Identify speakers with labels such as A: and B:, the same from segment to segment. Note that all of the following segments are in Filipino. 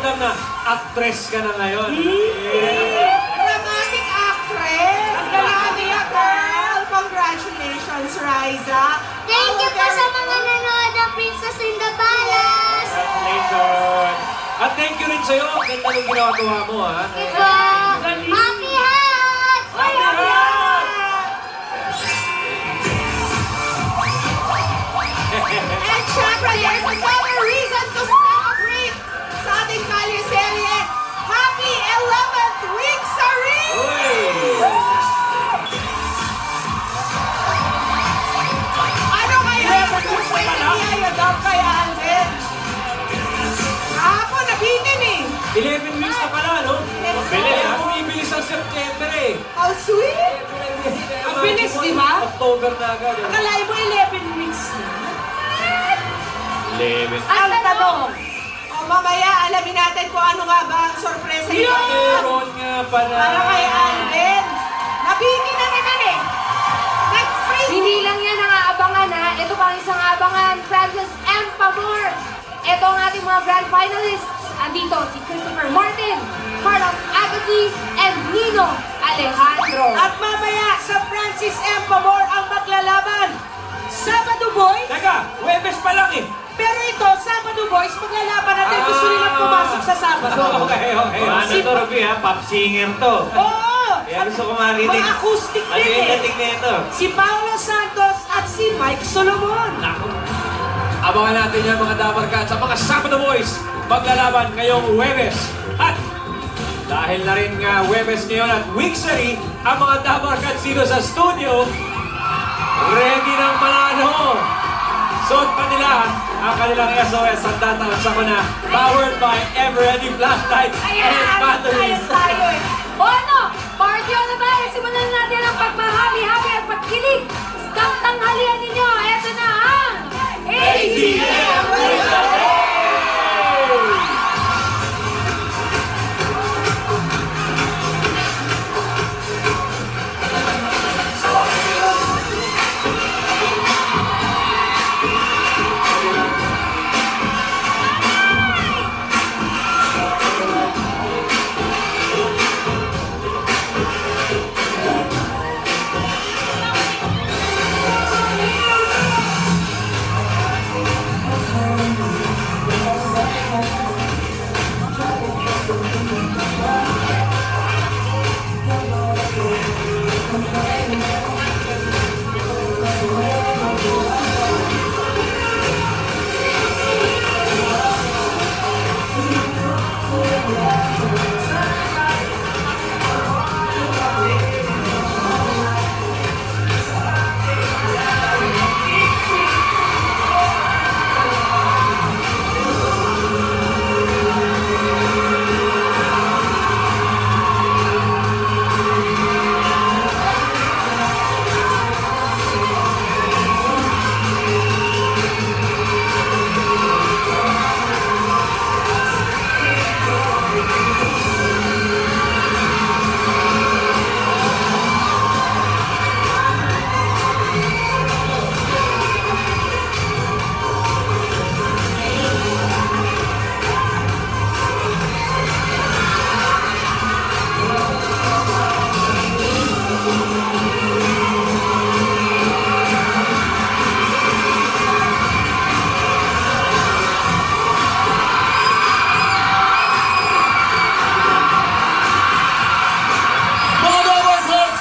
A: alam na actress ka na ngayon.
B: Dramatic actress! Galing niya, girl! Congratulations, Riza!
C: Thank you po sa mga nanonood ng Princess in the Palace!
A: Congratulations! At thank you rin sa'yo. Ang ganda ng ginagawa mo, ha?
C: Diba? Happy Hats!
A: Happy Hats!
B: And syempre, there's another reason to celebrate sa ating Kalyeserye. Happy 11th week, Sari! Ano kaya yung gusto niya daw kay Alvin? Kahapon, nabitin eh.
A: 11 weeks na pala, no? Bilis, ha? Bumibilis ang September, eh.
B: How sweet! Ang bilis, di ba?
A: October na agad.
B: Akalain mo 11 weeks na.
A: 11.
B: Ang tanong, mamaya alamin natin kung ano nga ba ang sorpresa niyo.
A: Meron nga pala.
B: Para kay Alvin. Nabiki na naman eh. Nag-freeze.
D: Hindi lang yan ang aabangan ha. Ito pa ang isang aabangan. Francis M. Pamor. Ito ang ating mga grand finalists. Andito si Christopher Martin, Carlos Agassi, and Nino Alejandro.
B: At mamaya sa Francis M. Pamor ang maglalaban. Sabado Boys.
A: Teka, Huwebes pa lang, eh.
B: Pero ito, Sabado Boys, maglalaban natin. Gusto nilang pumasok sa Sabado.
A: Okay. Ano to, Ruby, ha? Pop singer to.
B: Oo!
A: Kaya gusto ko marinig.
B: Mga acoustic
A: Ano
B: din
A: yung
B: eh.
A: dating na ito?
B: Si Paolo Santos at si Mike Solomon.
A: Abangan natin yan, mga Dabarkats, sa mga Sabado Boys. Maglalaban ngayong Huwebes. At dahil na rin nga Huwebes ngayon at Wixery, ang mga Dabarkats dito sa studio, ready ng manalo. Suot pa nila ang kanilang SOS at tatawag ko na powered by Ever-Ready Flashlights and Batteries.
B: Tayo eh.
D: O ano? Party on na tayo. Simulan natin ang pagmahabi-habi at pagkilig. Stop tanghalian ninyo. Ito na ang
A: ATM with the Day!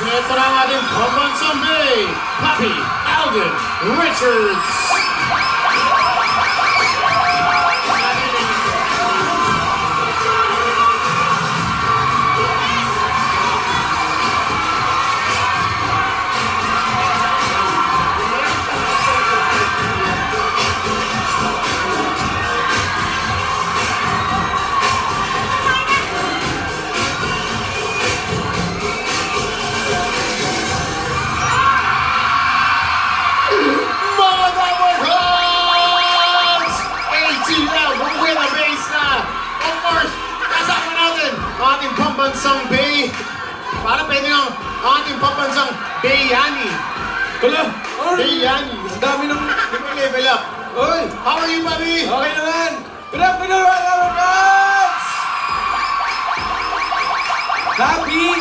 E: Ito na ang ating pambansang Bay, Papi Alvin Richards. Ating pambansang Bay. Para pwede ng ating pambansang Bayani.
A: Wala!
E: Bayani.
A: Ang dami ng...
E: Level up.
A: Oy!
E: How are you, buddy?
A: Okay naman! Good afternoon, mga Dabarkats! Happy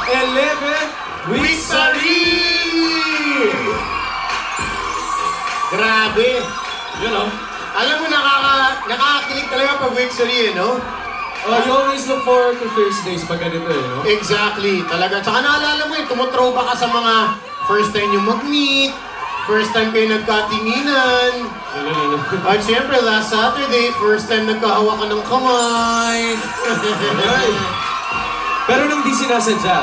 A: 11th Weeksary!
E: Grabe.
A: You know,
E: Alam mo, nakakakilig talaga pag Weeksary, no?
A: you always look forward to Thursdays pag ganito no?
E: Exactly, talaga. Tsaka naalala mo tumutropa ka sa mga first time yung mag-meet, first time kayo nagkatinginan. At syempre, last Saturday, first time nagkahawa ka ng kamay.
F: Pero nung di sinasadya,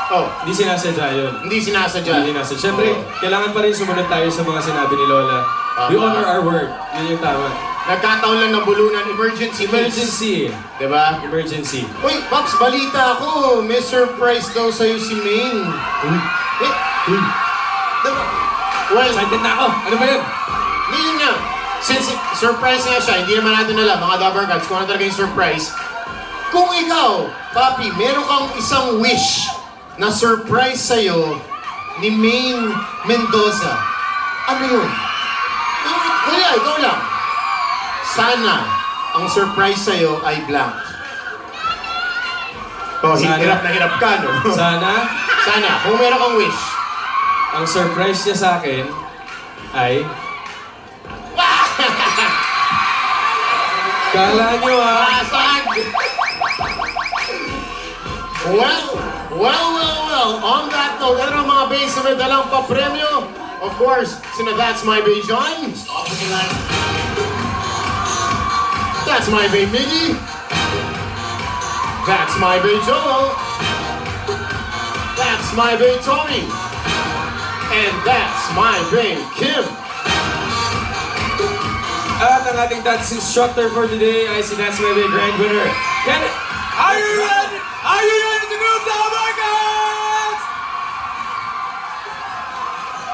E: Oh,
F: di sinasadya yun.
E: hindi sinasadya.
F: Hindi sinasadya. Siyempre, kailangan pa rin sumunod tayo sa mga sinabi ni Lola. We honor our word. Yun yung tama.
E: Nagkataon lang na bulunan, emergency.
F: Emergency.
E: Diba?
F: Emergency.
E: Uy, Pops, balita ako. May surprise daw sa'yo si Maine. Diba? Well,
F: Excited na ako. Ano ba yun?
E: yun nga. Since surprise nga siya, hindi naman natin alam, mga Dabber Gods, kung ano talaga yung surprise. Kung ikaw, Papi, meron kang isang wish na surprise sa'yo ni Maine Mendoza, ano yun? Kuya, ikaw lang. Sana ang surprise sa'yo ay blank. Oh,
F: Sana.
E: hirap na hirap ka, no?
F: Sana,
E: Sana, kung meron kang wish.
F: ang surprise niya sa akin ay... Kala nyo
E: Pasag! Well, on that note, ano ang mga base na may dalang pa-premyo? Of course, sina That's My Bay John. That's My Bay Miggy. That's My Bay Joel. That's My Bay Tommy. And That's My Bay Kim.
F: At ang ating dance instructor for today ay si Dance My Bay Grand Winner. Are you ready? Are you ready to move the Dabbercats?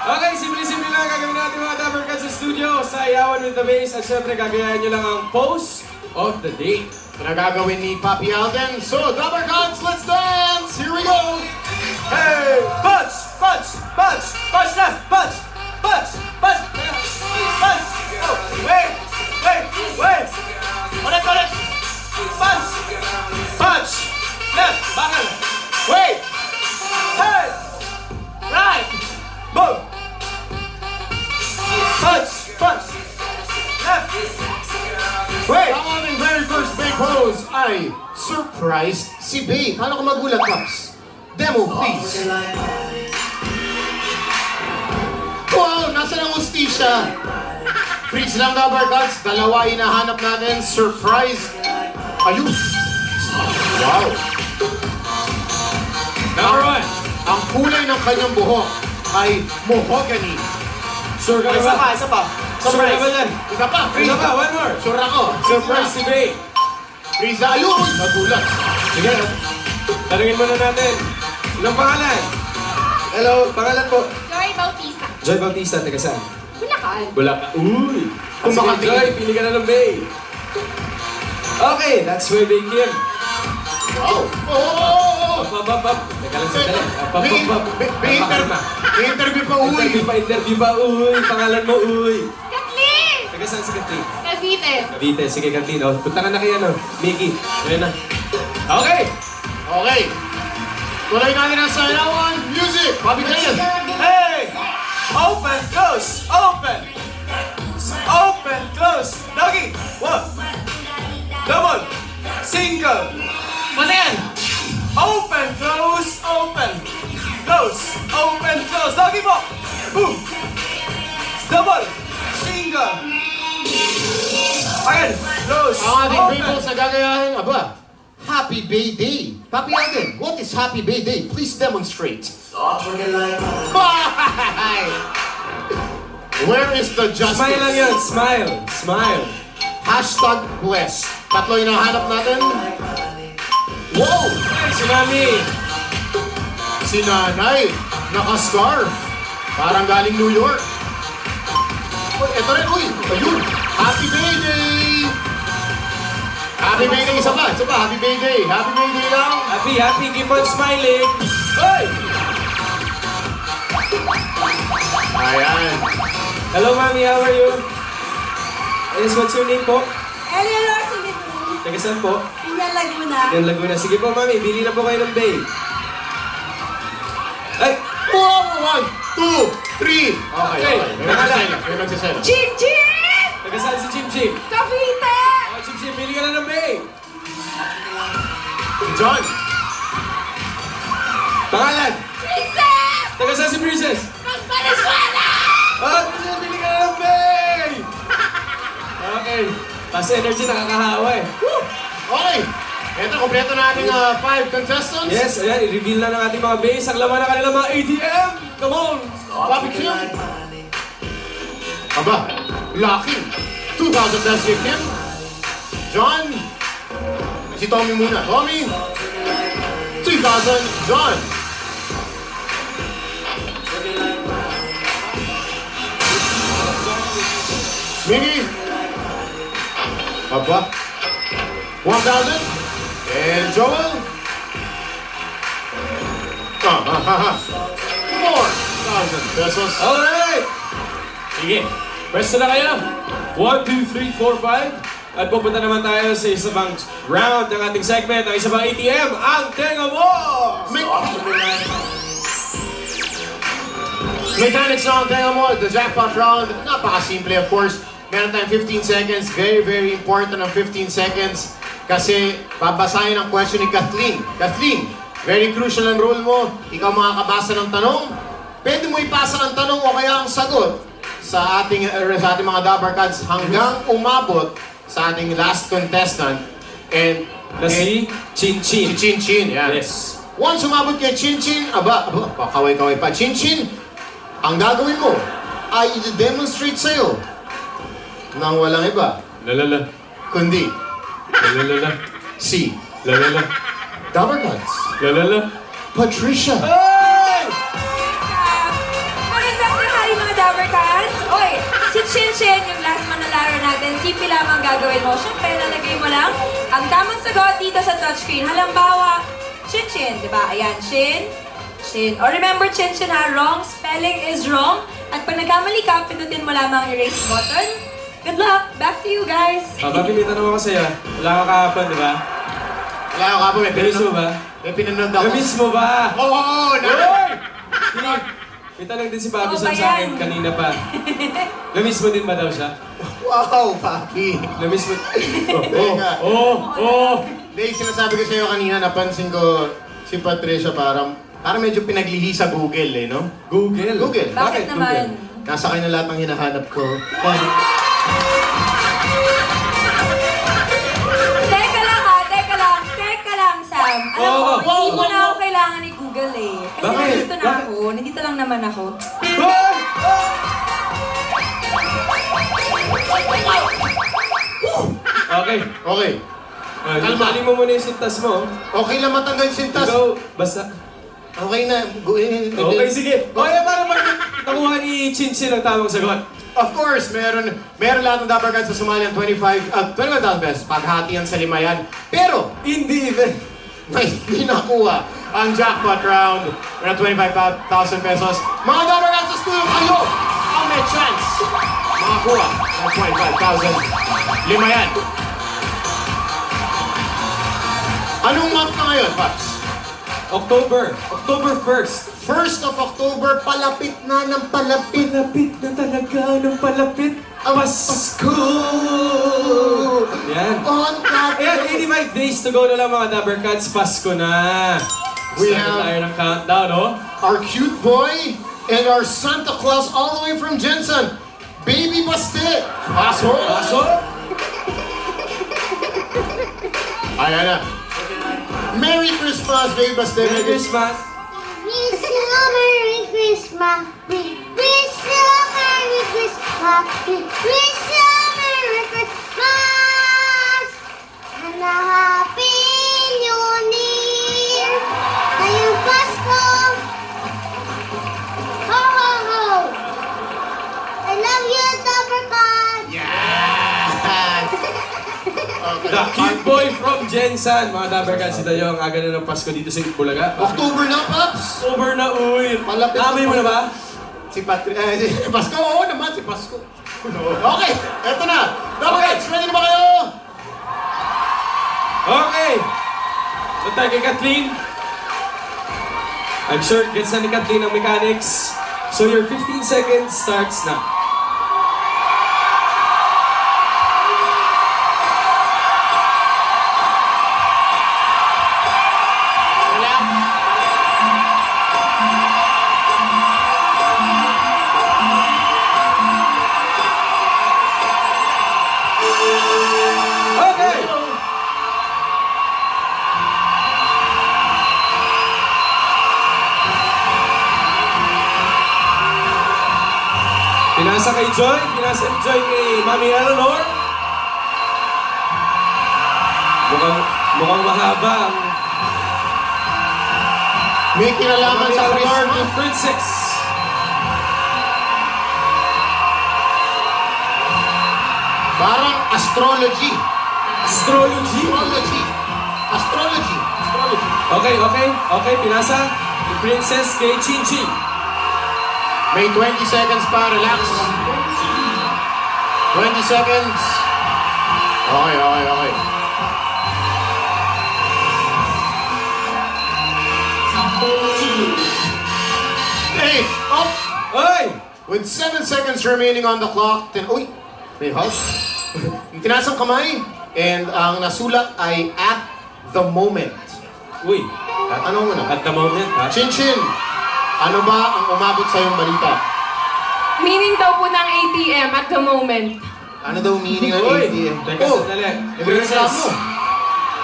F: Okay, simple-simple lang gagawin natin mga Dabbercats sa studio. Sayawan with the bass at syempre gagayahin nyo lang ang pose of the day.
E: Nagagawin ni Papi Alden. So, Dabber Gods, let's dance! Here we go!
F: Hey! Punch! Punch! Punch! Punch left! Punch! Punch! Punch! Punch! Oh! Wait! Wait! Wait! Ulit! Ulit! Punch! Punch! Left! Bakal! Wait! Hey! Right! Boom! Punch! Punch! Left!
E: Wait! Ang aming very first Bay pose ay surprised si Bay. Paano ko magulat, Pops? Demo, please. Wow! Nasa ng ustisya? Freeze lang, Dabber Gods. Dalawa hinahanap natin. Surprise. Ayun! Wow!
A: Number one.
E: Ang kulay ng kanyang buhok ay mahogany.
F: Sure ka
A: Isa
F: ba?
A: pa, isa pa.
F: Sure ka ba yan?
E: Isa pa, freeze.
F: Isa pa, one more.
E: Sure ako.
F: Surprise si Bay.
E: Freeze na. Ayun! Nagulat.
F: Sige, tanungin muna natin. Ilang pangalan? Hello, pangalan po?
B: Joy Bautista.
F: Joy Bautista, taga saan?
B: Bulacan.
F: Bulacan. Uy!
E: Kung
F: Sige,
E: makatingin.
F: Joy, pili ka na ng Bay. Okay, that's where Bay Kim.
E: Wow! Oh!
F: Up. Teka lang sandali. Up.
E: May interview pa, uy!
F: Interview pa. Uy, pangalan mo, uy.
B: Kathleen!
F: Taga saan si Kathleen?
B: Cavite.
F: Cavite. Sige, Kathleen. Oh, punta ka na kay ano, Mickey. Ayan na. Okay!
E: Okay. Tuloy natin ang sayawan. Music! Bobby Dayan!
F: Hey! Open, close, open! Open, close. Doggy! One. Double. Single. Ano yan? Open, close, open. Close, open, close. Doggy po! Boom! Double. Single. Again. Close.
E: Ang ating
F: open.
E: peoples na gagayahin, aba, Happy Bay Day. Papi Alden, what is Happy Bay Day? Please demonstrate. Bye! Where is the justice?
F: Smile lang yun. Smile. Smile.
E: Hashtag bless. Tatlo yung nahanap natin. Wow!
F: Si Mami.
E: Si nanay, naka-scarf. Parang galing New York. Uy, eto rin, uy! Ayun! Happy Bay Day! Happy Bay Day, isa pa, Happy Bay Day. Happy Bay Day lang.
F: Happy. Keep on smiling. Hoy!
E: Ayan.
F: Hello, Mami. How are you? Yes, what's your name po?
C: Eleanor Silitron.
F: Taga saan po?
B: Piña Laguna.
F: Yan, Laguna. Sige po, mami. Bili na po kayo ng bay. Ay!
E: 1, 2, 3. Okay. May magsasela. May magsasela.
B: Chin Chin!
F: Taga saan si Chim Chim?
B: Cavite!
F: Oh, Chim Chim, bili ka na ng bay.
E: John.
F: Pangalan?
B: Princess!
F: Taga saan si Princess?
B: From Venezuela!
F: Ah, Princess, bili ka na ng bay! Okay. Tapos energy nakakahawa eh.
E: Okay. Ito, kompleto na ating 5 contestants.
F: Yes, ayan, i-reveal na ng ating mga base ang laman ng kanilang mga ATM. Come on!
E: Bobby Kim. Aba, Lucky. 2,000 pesos kay Kim. John. Si Tommy muna. Tommy. 3,000. John. Mini. Aba. 1,000. And Joel. 4,000 pesos.
F: Alright! Sige, pwesto na kayo. 1, 2, 3, 4, 5. At pupunta naman tayo sa isa pang round ng ating segment, ang isa pang ATM, ang Tenga Mo!
E: Mechanics song, tingnan mo, the jackpot round. Napaka-simple, of course. Meron tayong 15 seconds. Very, very important ang 15 seconds. Kasi babasahin ang question ni Kathleen. Kathleen, very crucial ang role mo. Ikaw makakabasa ng tanong. Pwede mo ipasa ang tanong o kaya ang sagot sa ating mga Dabber Cats hanggang umabot sa ating last contestant. And
F: Na si Chin Chin.
E: si Chin Chin. Yan.
F: Yes.
E: Once umabot kay Chin Chin, kaway-kaway pa. Chin Chin, ang gagawin mo ay i-demonstrate sa'yo nang walang iba,
F: Lalala.
E: kundi
F: Lalala.
E: si
F: Lalala.
E: Dabber Cats,
F: Lalala.
E: Patricia.
F: Hey!
B: Magandang tanghali mga Dabber Cats! Oy, si Chin Chin, yung last manlalaro natin, simple lamang gagawin mo. Siyempre, lalagay mo lang ang tamang sagot dito sa touchscreen. Halimbawa, Chin Chin, di ba? Ayan, Chin, Chin. O remember, Chin Chin ha, wrong spelling is wrong. At pag nagkamali ka, pindutin mo lamang ang erase button. Good luck! Back to you guys!
F: Papi, may tanong ako sa'yo. Wala ka kahapon, di ba?
E: Wala ako kapo,
F: Namiss mo ba?
E: may pinanood ako.
F: Namiss mo ba?
E: Oo,
F: Hoy! May tanong din si Papi
B: Oo
F: sa
B: ba
F: akin
B: yan?
F: kanina pa. Namiss mo din ba daw siya?
E: Wow, papi.
F: Namiss mo...
E: Teka.
F: Oh!
E: Hindi, sinasabi ko sa'yo kanina, napansin ko si Patricia parang medyo pinaglihi sa Google eh, no?
F: Google?
E: Google.
B: Bakit naman?
E: Nasa kayo na lahat ng hinahanap ko.
B: Teka lang, Sam. Alam mo, hindi mo na ako kailangan ni Google eh. Kasi
F: Bakit?
B: nandito na
F: Bakit?
B: ako, nandito lang naman ako.
F: Hoy! Okay.
E: Okay. Kalma.
F: Tali mo muna yung sintas mo.
E: Okay lang matanggal yung sintas.
F: Ikaw, basta...
E: Okay na.
F: Okay, sige. Okay, para pag nakuha ni Chin Chin ang tamang sagot.
E: Of course, meron lahat ng Dabber Cats sa Somalia 25,000 pesos. Paghati yan sa 5 yan. Pero, hindi even may pinakuha ang jackpot round na 25,000 pesos. Mga Dabber Cats sa studio, kayo ang may chance makakuha ng 25,000. 5 yan. Anong month na ngayon, Paps?
F: October 1st.
E: 1st of October, palapit na ng palapit.
F: Palapit na talaga ng palapit.
E: Ang
F: Pasko! Yan.
E: On that
F: Ayan, 85 days to go na lang mga Dabber Cats. Pasko na.
E: We
F: Start
E: have-
F: na tayo ng countdown, no?
E: our cute boy and our Santa Claus all the way from Jensen, Baby Baste. Paso!
F: Paso?
E: Ayan na. Merry Christmas, Baby Baste.
F: Merry Christmas.
C: Wish you a Merry Christmas. We wish you a Merry Christmas. We wish you a Merry Christmas. And a Happy New Year. Ngayong Pasko. Ho, ho, ho. I love you, Dabber Cats.
F: The cute boy from Jensen. Mga Dabber Cats, ito yung aga na ng Pasko dito sa Bulaga.
E: October na, Paps.
F: October na, uy.
E: Malapit na
F: Naamoy mo na ba?
E: Si Pasko, oo naman, si Pasko. Okay, eto na. Dabber Cats, ready na ba kayo?
F: Okay. So tayo kay Kathleen. I'm sure gets na ni Kathleen ang mechanics. So your 15 seconds starts now. Okay. Pinasa kay Joy, pinasa ni Joy kay Mami Eleanor. Mukhang mahaba ang
E: May kinalaman
F: Mami
E: sa
F: Eleanor
E: Christmas.
F: ng Princess.
E: Parang astrology.
F: Astrology.
E: Astrology. Astrology. Astrology.
F: Okay, pinasa ni Princess kay Chin Chin.
E: May 20 seconds pa. Relax. 20 seconds. Okay. Hey, up!
F: Oy!
E: With 7 seconds remaining on the clock, uy, may house. Tinasang kamay, and ang nasulat ay at the moment.
F: Uy,
E: Ano mo na?
F: at the moment, ha?
E: Chin Chin, ano ba ang umabot sa iyong balita?
D: Meaning daw po ng ATM at the moment.
E: Ano daw meaning ng
F: Uy,
E: ATM?
F: teka sandali.
E: Princess. mo.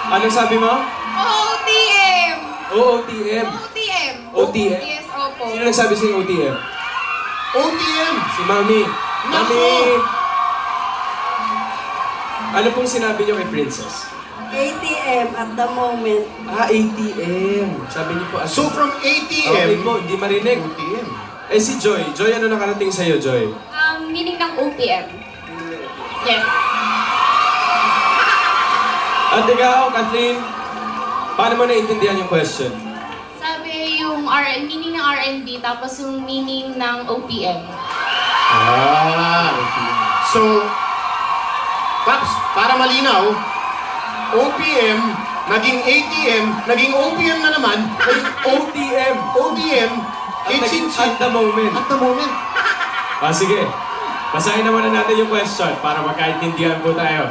F: Anong sabi mo?
D: OTM!
F: OOTM.
D: OTM!
F: OTM?
D: Yes, opo.
F: Sino nagsabi sa'yo OTM?
E: OTM!
F: Si Mami.
E: Nako!
F: Mami! Ano pong sinabi niyo kay Princess?
G: ATM at the moment.
F: ATM. Sabi niyo po.
E: So from
F: Okay
E: ATM,
F: po, hindi marinig.
E: OTM.
F: Eh si Joy. Joy, ano nakarating sa'yo, Joy?
D: Meaning ng OPM. Yes.
F: At ikaw, Kathleen, paano mo naiintindihan yung question?
H: Sabi yung meaning ng R&B, tapos yung meaning ng OPM.
E: OTM. So, Paps, para malinaw, OPM, naging ATM, naging OPM na naman, naging
F: OTM.
E: OTM,
F: At naging at the moment.
E: At the moment.
F: Sige. Basahin naman na natin yung question para magkaintindihan po tayo.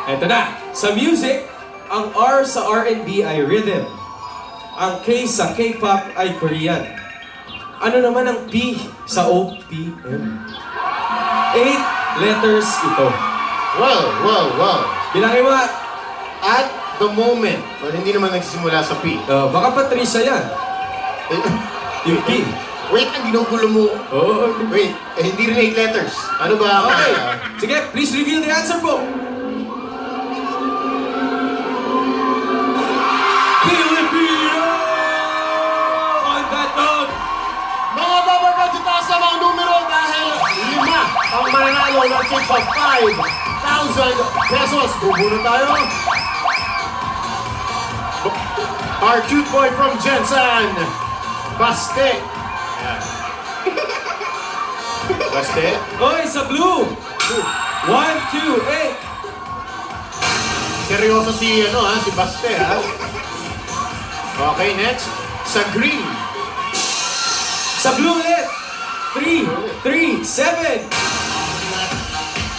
F: Eto na. Sa music, ang R sa R&B ay rhythm. Ang K sa K-pop ay Korean. Ano naman ang P sa OPM? 8 letters ito.
E: Well.
F: Bilangin mo nga.
E: At the moment. Well, hindi naman nagsisimula sa P.
F: Baka Patricia yan. Yung P.
E: Wait, ang ginugulo mo.
F: Oo.
E: Wait, hindi rin 8 letters. Ano ba?
F: Okay. Sige, please reveal the answer po. Filipino! On that note,
E: Mga babarkad, itaas ang mga numero dahil 5 ang mananalo ng tip of 5,000 pesos. Bubunod tayo. Our cute boy from Jensen. Baste. Ayan. Baste.
F: oy, sa blue! 1, 2, 8.
E: Seryoso si Baste Okay, next. Sa green.
F: Sa blue ulit. 3, 7.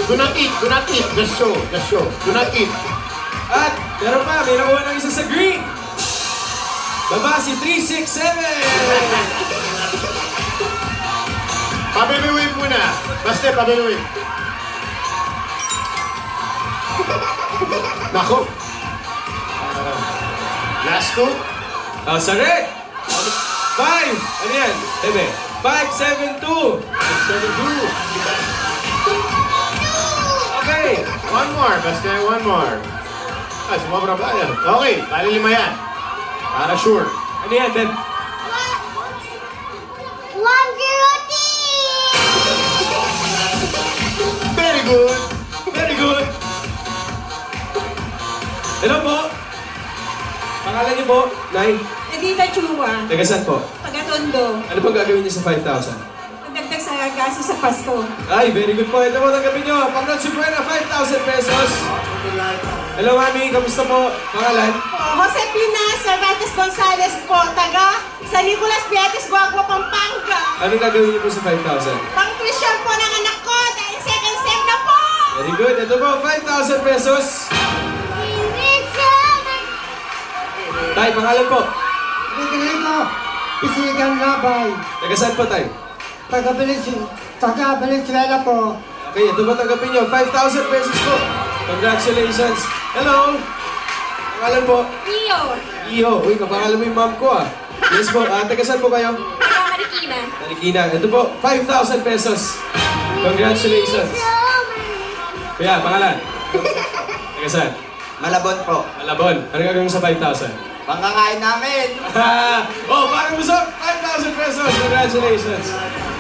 E: Do not eat. Just show. Do not eat.
F: At meron pa, may nakuha ng isa sa green. Baba si 3, 6, 7.
E: Pabibiwin muna. Baste, pabibiwin. Nako. Last two.
F: Sa red. 5. Ano yan? Bebe. 5, 7, 2.
E: 7-2.
F: Okay.
E: One more. Baste, one more. Sumobra ba yan? Okay, bali 5 yan. Para sure.
F: Ano yan, Ben?
C: 1-0 team!
E: Very good.
F: Very good. Hello po. Pangalan niyo po, Nay?
G: Edita Chua,
F: Taga saan po?
G: taga-Tondo.
F: Ano pong gagawin niyo sa 5,000?
G: Pagdagdag sa gaso sa Pasko.
F: Ay, very good po. Ito po, tanggapin niyo. Pang-Noche Buena, 5,000 pesos. Hello, Mami. Kamusta po? Pangalan?
G: Jose Pina Cervantes Gonzalez po, taga San Nicolas Pietes, Guagua, Pampanga.
F: Ano gagawin niyo po sa 5,000?
G: Pang-tuition po ng anak ko dahil second sem na po.
F: Very good. Ito po, 5,000 pesos. Tay, pangalan po.
I: Federico Isigan Labay,
F: Taga saan po, Tay?
I: taga Valenzuela po.
F: Okay, ito ba tanggapin niyo? 5,000 pesos po. Congratulations. Hello. Pangalan po?
B: Rio,
F: Iho. Uy, kapangalan mo yung mom ko ah. Yes po. Taga saan po kayo?
B: taga Marikina.
F: Marikina. Ito po, 5,000 pesos. Congratulations. Kuya, pangalan? Taga saan?
J: Malabon po.
F: Malabon. Ano gagawin mo sa 5,000?
J: Pangkakain namin.
F: Oh, parang busog! 5,000 pesos! Congratulations!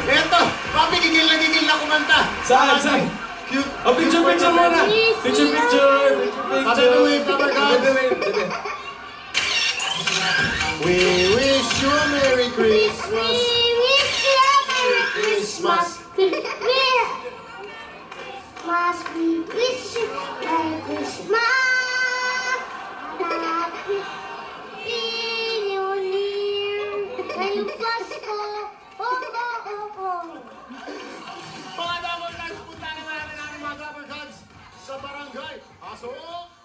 E: Eto, papi, gigil na kumanta.
F: Saan? Saan?
E: Cute.
F: Oh, picture muna! Picture!
E: Sabi mo yung Dabber Cats. We wish you a Merry Christmas.
C: Christmas. We wish you Merry Christmas. Happy New Year. Ngayong Pasko.
E: Mga Dabber Cats, punta na natin ang mga Dabber Cats sa barangay. Pasok!